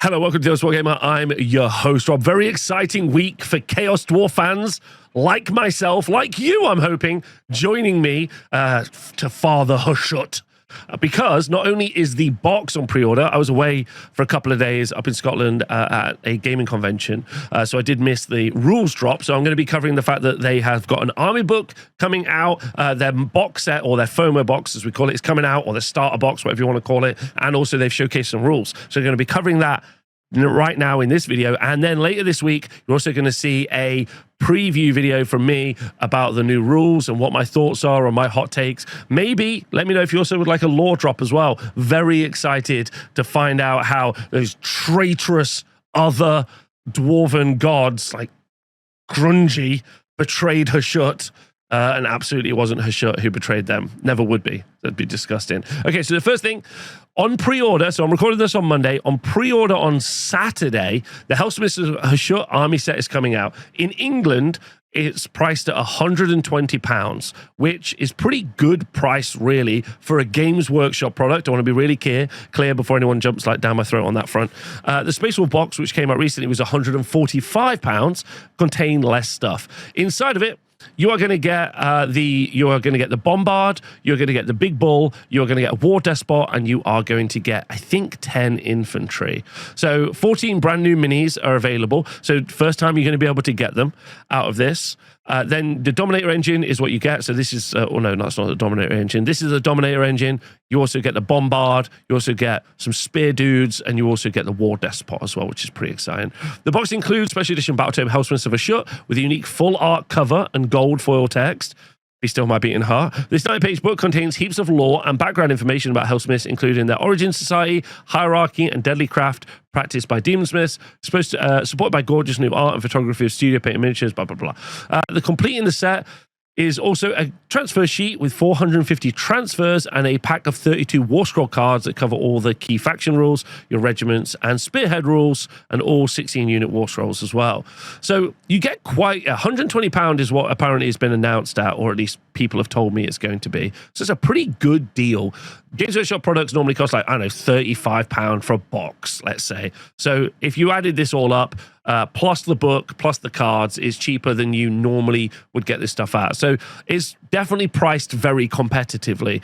Hello, welcome to Wargamer. I'm your host, Rob. Very exciting week for Chaos Dwarf fans like myself, like you, I'm hoping, joining me to Father Hushut. Because not only is the box on pre-order, I was away for a couple of days up in Scotland at a gaming convention, so I did miss the rules drop. So I'm going to be covering the fact that they have got an army book coming out, their box set, or their FOMO box, as we call it, is coming out, or the starter box, whatever you want to call it, and also they've showcased some rules. So I'm going to be covering that right now in this video, and then later this week you're also going to see a preview video from me about the new rules and what my thoughts are on my hot takes. Maybe let me know if you also would like a lore drop as well. Very excited to find out how those traitorous other dwarven gods like Grungy betrayed Hushut. And absolutely it wasn't Hushut who betrayed them. Never would be. That'd be disgusting. Okay, so the first thing, on pre-order, so I'm recording this on Monday, on pre-order on Saturday, the Hellsmiths Hushut army set is coming out. In England, it's priced at £120, which is pretty good price, really, for a Games Workshop product. I want to be really clear before anyone jumps like down my throat on that front. The Space Wolf box, which came out recently, was £145, contained less stuff. Inside of it, you are going to get the Bombard, you're going to get the Big Bull, you're going to get a War Despot, and you are going to get, I think, 10 infantry. So 14 brand new minis are available. So first time you're going to be able to get them out of this. Then the Dominator Engine is what you get. So this is, oh no, that's not the Dominator Engine. This is the Dominator Engine. You also get the Bombard. You also get some Spear Dudes, and you also get the War Despot as well, which is pretty exciting. The box includes Special Edition Battletome Hellsmiths of Hushut with a unique full art cover and gold foil text. Be still my beating heart. This 9-page book contains heaps of lore and background information about Hellsmiths, including their origin society, hierarchy, and deadly craft practiced by demonsmiths, supported by gorgeous new art and photography of studio painted miniatures, blah, blah, blah. The completing the set is also a transfer sheet with 450 transfers and a pack of 32 War Scroll cards that cover all the key faction rules, your regiments and spearhead rules, and all 16-unit War Scrolls as well. So you get quite £120 is what apparently has been announced at, or at least people have told me it's going to be. So it's a pretty good deal. Games Workshop products normally cost like, I don't know, £35 for a box, let's say. So if you added this all up, plus the book, plus the cards, is cheaper than you normally would get this stuff at. So it's definitely priced very competitively.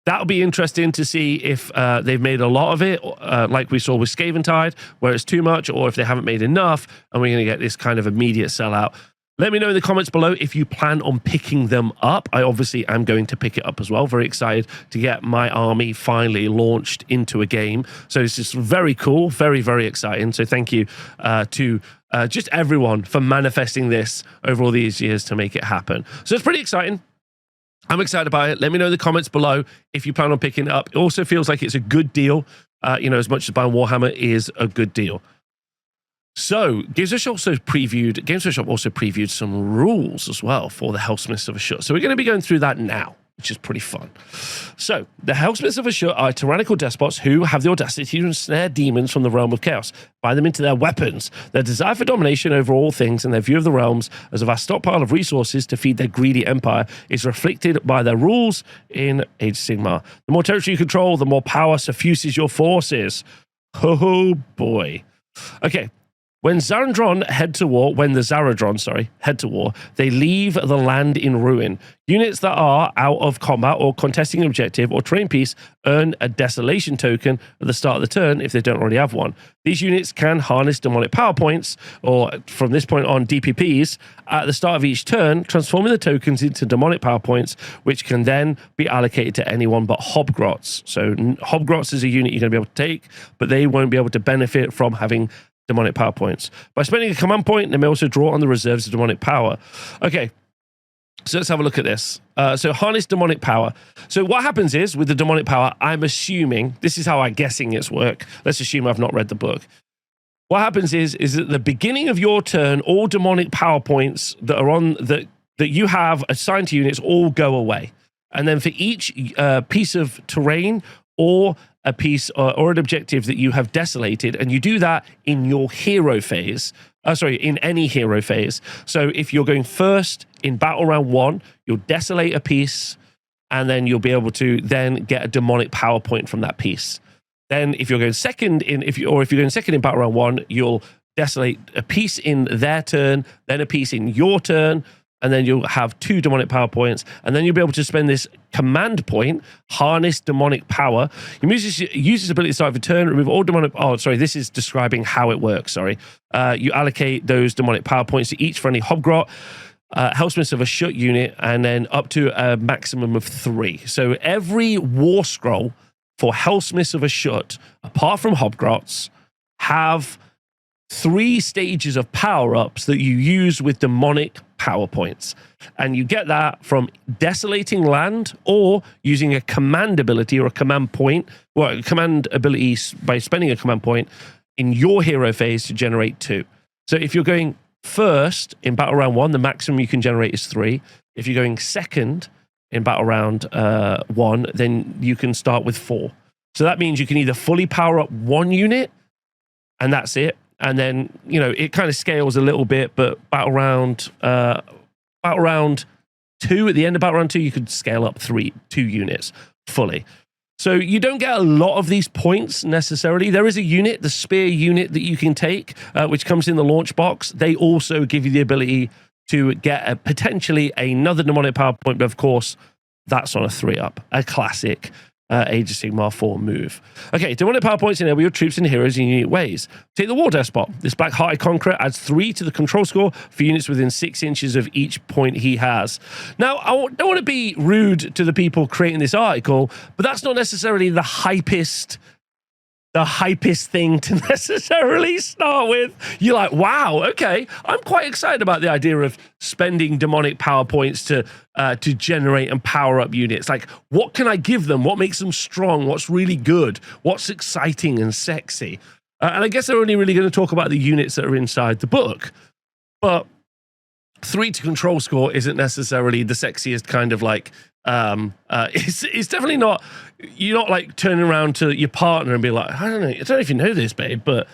That'll be interesting to see if they've made a lot of it, like we saw with Scaventide, where it's too much, or if they haven't made enough, and we're going to get this kind of immediate sellout. Let me know in the comments below if you plan on picking them up. I obviously am going to pick it up as well. Very excited to get my army finally launched into a game. So this is very cool, very, very exciting. So thank you to just everyone for manifesting this over all these years to make it happen. So it's pretty exciting. I'm excited about it. Let me know in the comments below if you plan on picking it up. It also feels like it's a good deal, as much as buying Warhammer is a good deal. So, Games Workshop also previewed some rules as well for the Hellsmiths of Hushut. So we're going to be going through that now, which is pretty fun. So, the Hellsmiths of Hushut are tyrannical despots who have the audacity to ensnare demons from the realm of chaos, bind them into their weapons. Their desire for domination over all things and their view of the realms as a vast stockpile of resources to feed their greedy empire is reflected by their rules in Age of Sigmar. The more territory you control, the more power suffuses your forces. Oh boy. Okay. When the Zaradron head to war, they leave the land in ruin. Units that are out of combat or contesting an objective or terrain piece earn a desolation token at the start of the turn if they don't already have one. These units can harness demonic power points, or from this point on, DPPs, at the start of each turn, transforming the tokens into demonic power points, which can then be allocated to anyone but Hobgrots. So Hobgrots is a unit you're going to be able to take, but they won't be able to benefit from having demonic power points. By spending a command point, they may also draw on the reserves of demonic power. Okay, so let's have a look at this. So harness demonic power. So what happens is, with the demonic power, I'm assuming, this is how I'm guessing it's work. Let's assume I've not read the book. What happens is at the beginning of your turn, all demonic power points that are on that you have assigned to units all go away. And then for each piece of terrain or a piece or an objective that you have desolated, and you do that in your hero phase, in any hero phase. So if you're going first in battle round 1, you'll desolate a piece, and then you'll be able to then get a demonic power point from that piece. Then if you're going second if you're going second in battle round 1, you'll desolate a piece in their turn, then a piece in your turn, and then you'll have 2 demonic power points, and then you'll be able to spend this command point, harness demonic power. You use this ability to start of a turn, remove all demonic. Oh, sorry, this is describing how it works. Sorry, you allocate those demonic power points to each friendly Hobgrot, Hellsmiths of a Shut unit, and then up to a maximum of 3. So every war scroll for Hellsmiths of a Shut, apart from Hobgrots, have 3 stages of power-ups that you use with demonic power points. And you get that from desolating land or using a command ability or a command point, well, a command ability by spending a command point in your hero phase to generate 2. So if you're going first in battle round 1, the maximum you can generate is 3. If you're going second in battle round 1, then you can start with 4. So that means you can either fully power up 1 unit, and that's it. And then, you know, it kind of scales a little bit, but battle round 2, at the end of battle round 2, you could scale up 2 units fully. So you don't get a lot of these points necessarily. There is a unit, the spear unit, that you can take, which comes in the launch box. They also give you the ability to get potentially another demonic power point, but of course, that's on a 3-up, a classic Age of Sigmar 4 move. Okay, demonic power points enable your troops and heroes in unique ways. Take the War Despot. This Black-Hearted Conqueror adds 3 to the control score for units within 6 inches of each point he has. Now, I don't want to be rude to the people creating this article, but that's not necessarily the hypest thing to necessarily start with. You're like, wow, okay, I'm quite excited about the idea of spending demonic power points to generate and power up units. Like, what can I give them? What makes them strong? What's really good? What's exciting and sexy? And I guess they're only really going to talk about the units that are inside the book. But 3 to control score isn't necessarily the sexiest kind of like, it's definitely not, you're not like turning around to your partner and be like, I don't know if you know this, babe, but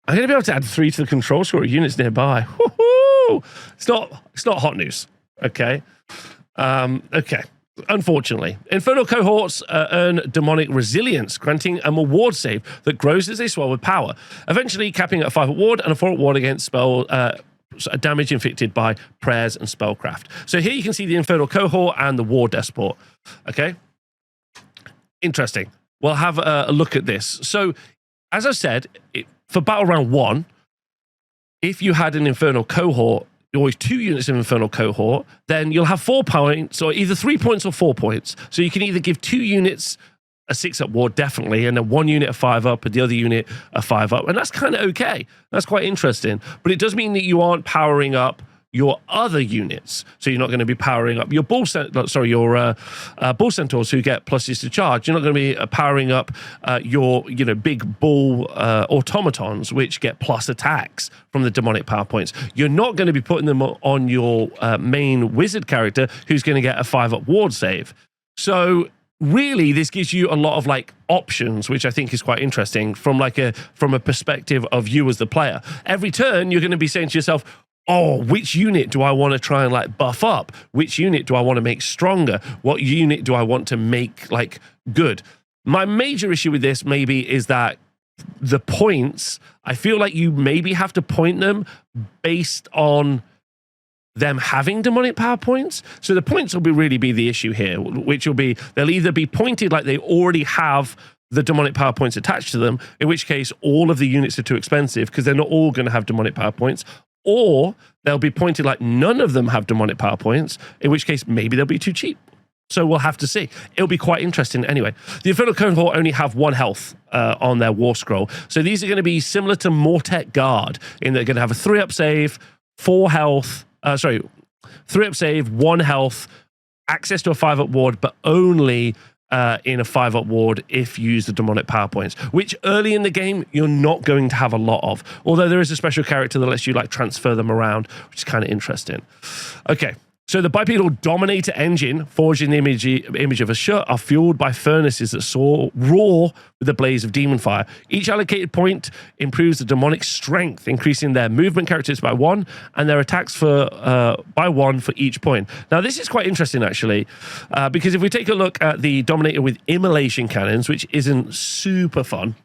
I'm going to be able to add 3 to the control score of units nearby. Woohoo! It's not hot news. Okay. Okay. Unfortunately, Infernal Cohorts earn demonic resilience, granting a ward save that grows as they swell with power, eventually capping at a 5-up ward and a 4-up ward against spell damage inflicted by prayers and spellcraft. So here you can see the Infernal Cohort and the War Despot. Okay, interesting. We'll have a look at this. So, as I said, for Battle Round 1, if you had an Infernal Cohort, always 2 units of Infernal Cohort, then you'll have 4 points, or either 3 points or 4 points. So you can either give 2 units a 6-up ward, definitely, and then 1 unit a 5-up, and the other unit a 5-up, and that's kind of okay. That's quite interesting. But it does mean that you aren't powering up your other units. So you're not going to be powering up your bull centaurs who get pluses to charge. You're not going to be powering up your big bull automatons, which get plus attacks from the demonic power points. You're not going to be putting them on your main wizard character, who's going to get a 5-up ward save. So really, this gives you a lot of like options, which I think is quite interesting from a perspective of you as the player. Every turn, you're going to be saying to yourself, oh, which unit do I want to try and like buff up? Which unit do I want to make stronger? What unit do I want to make like good? My major issue with this maybe is that the points, I feel like you maybe have to point them based on them having demonic power points. So the points will really be the issue here, which will be, they'll either be pointed like they already have the demonic power points attached to them, in which case all of the units are too expensive because they're not all going to have demonic power points, or they'll be pointed like none of them have demonic power points, in which case maybe they'll be too cheap. So we'll have to see. It'll be quite interesting anyway. The Infernal Cohort only have 1 health on their War Scroll. So these are going to be similar to Mortek Guard, in they're going to have a 3-up save, 4 health, 3-up save, 1 health, access to a 5-up ward, but only in a 5-up ward if you use the demonic power points, which early in the game you're not going to have a lot of, although there is a special character that lets you like transfer them around, which is kind of interesting. Okay, So the bipedal Dominator Engine, forged in the image of a shut, are fueled by furnaces that roar with the blaze of demon fire. Each allocated point improves the demonic strength, increasing their movement characteristics by 1 and their attacks by 1 for each point. Now, this is quite interesting, actually, because if we take a look at the Dominator with immolation cannons, which isn't super fun.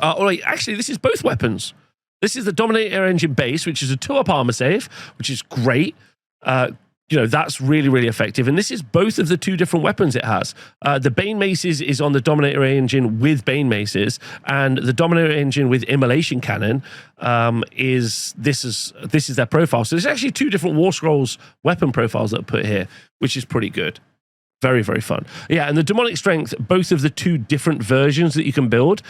Actually, this is both weapons. This is the Dominator Engine base, which is a 2-up armor save, which is great. That's really, really effective. And this is both of the 2 different weapons it has. The Bane Maces is on the Dominator Engine with Bane Maces, and the Dominator Engine with Immolation Cannon is their profile. So there's actually 2 different War Scrolls weapon profiles that are put here, which is pretty good. Very, very fun. Yeah, and the Demonic Strength, both of the 2 different versions that you can build,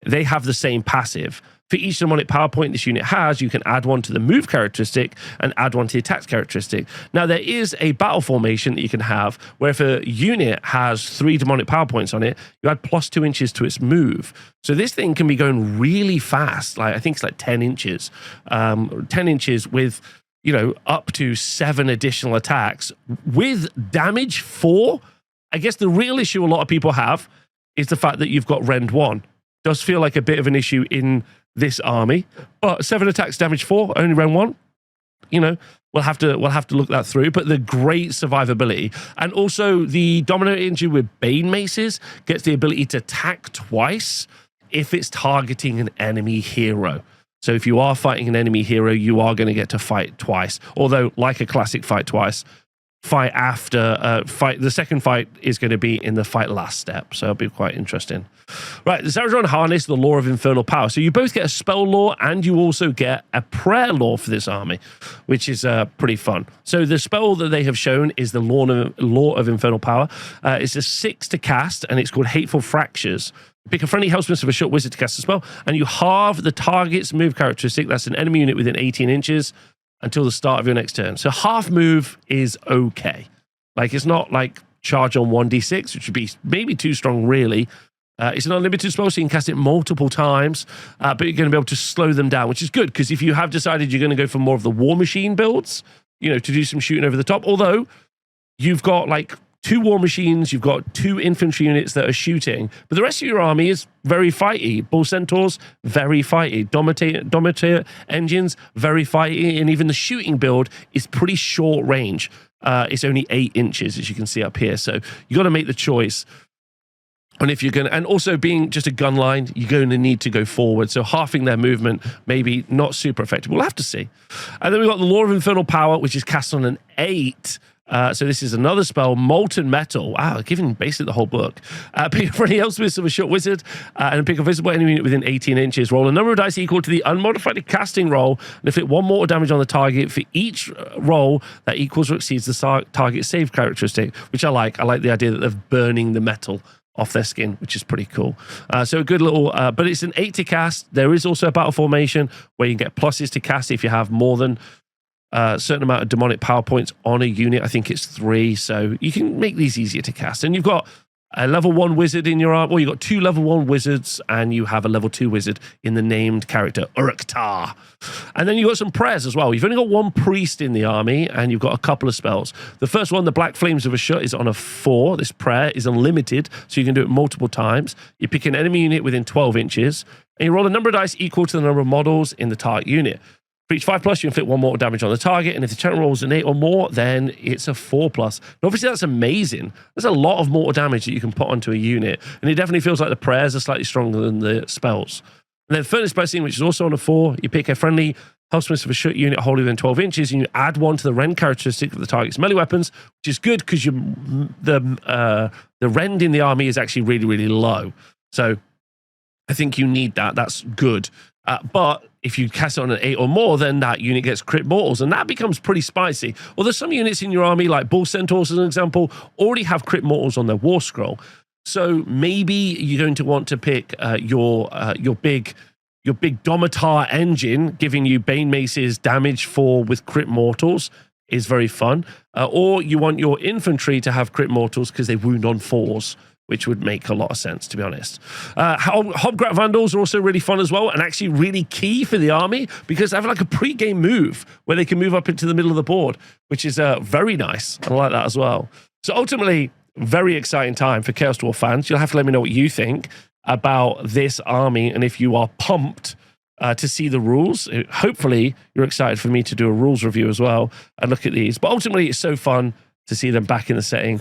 they have the same passive. For each demonic power point this unit has, you can add 1 to the move characteristic and add 1 to the attack characteristic. Now, there is a battle formation that you can have where if a unit has 3 demonic power points on it, you add plus 2 inches to its move. So this thing can be going really fast. I think it's like 10 inches. 10 inches with, up to 7 additional attacks with damage 4. I guess the real issue a lot of people have is the fact that you've got Rend 1. Does feel like a bit of an issue in this army, but 7 attacks, damage 4, only Rend 1. We'll have to look that through. But the great survivability, and also the Dominator Engine with Bane Maces gets the ability to attack twice if it's targeting an enemy hero. So if you are fighting an enemy hero, you are going to get to fight twice. Although, like a classic fight twice, the second fight is going to be in the fight last step, so it'll be quite interesting. Right, the Zarazron Harness, the Law of Infernal Power. So you both get a spell law and you also get a prayer law for this army, which is pretty fun. So the spell that they have shown is the Law of Infernal Power. It's a 6 to cast, and it's called Hateful Fractures. Pick a friendly Hellsmith of a Short Wizard to cast a spell, and you halve the target's move characteristic. That's an enemy unit within 18 inches. Until the start of your next turn. So half move is okay. It's not like charge on 1d6, which would be maybe too strong, really. It's an unlimited spell, so you can cast it multiple times, but you're going to be able to slow them down, which is good, because if you have decided you're going to go for more of the War Machine builds, to do some shooting over the top, although you've got 2 War Machines, you've got 2 infantry units that are shooting, but the rest of your army is very fighty. Bull Centaurs, very fighty. Dominator Engines, very fighty, and even the shooting build is pretty short range. It's only 8 inches, as you can see up here, so you got to make the choice. And if you're going to, and also being just a gun line, you're going to need to go forward. So halving their movement, maybe not super effective. We'll have to see. And then we've got the Law of Infernal Power, which is cast on an 8. So this is another spell, Molten Metal. Wow, giving basically the whole book. Pick for any Hellsmith of a Short Wizard and pick a visible enemy unit within 18 inches. Roll a number of dice equal to the unmodified casting roll and inflict 1 mortal damage on the target for each roll that equals or exceeds the target save characteristic, which I like. I like the idea that they're burning the metal off their skin, which is pretty cool. So a good little, but it's an 8 to cast. There is also a battle formation where you can get pluses to cast if you have more than a certain amount of demonic power points on a unit. I think it's 3, so you can make these easier to cast. And you've got a level 1 wizard in your arm, or you've got 2 level 1 wizards, and you have a level 2 wizard in the named character, Uruk-Tar. And then you've got some prayers as well. You've only got 1 priest in the army, and you've got a couple of spells. The first one, the Black Flames of a Shut, is on a 4. This prayer is unlimited, so you can do it multiple times. You pick an enemy unit within 12 inches, and you roll a number of dice equal to the number of models in the target unit. For each 5+, you inflict 1 mortal damage on the target, and if the target rolls an 8 or more, then it's a 4+. And obviously, that's amazing. There's a lot of mortal damage that you can put onto a unit, and it definitely feels like the prayers are slightly stronger than the spells. And then Furnace Blessing, which is also on a 4, you pick a friendly Hellsmith of a Shut unit wholly within 12 inches, and you add 1 to the rend characteristic of the target's melee weapons, which is good because the rend in the army is actually really, really low. So I think you need that. That's good. But if you cast it on an 8 or more, then that unit gets crit mortals, and that becomes pretty spicy. Although some units in your army, like Bull Centaurs as an example, already have crit mortals on their War Scroll. So maybe you're going to want to pick your big Dominator Engine, giving you Bane Mace's damage 4 with crit mortals is very fun. Or you want your infantry to have crit mortals because they wound on 4s. which would make a lot of sense, to be honest. Hobgrat Vandals are also really fun as well, and actually really key for the army, because they have like a pre-game move where they can move up into the middle of the board, which is very nice. I like that as well. So ultimately, very exciting time for Chaos Dwarf fans. You'll have to let me know what you think about this army, and if you are pumped to see the rules. Hopefully, you're excited for me to do a rules review as well and look at these. But ultimately, it's so fun to see them back in the setting.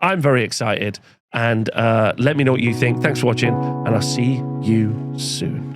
I'm very excited. And let me know what you think. Thanks for watching, and I'll see you soon.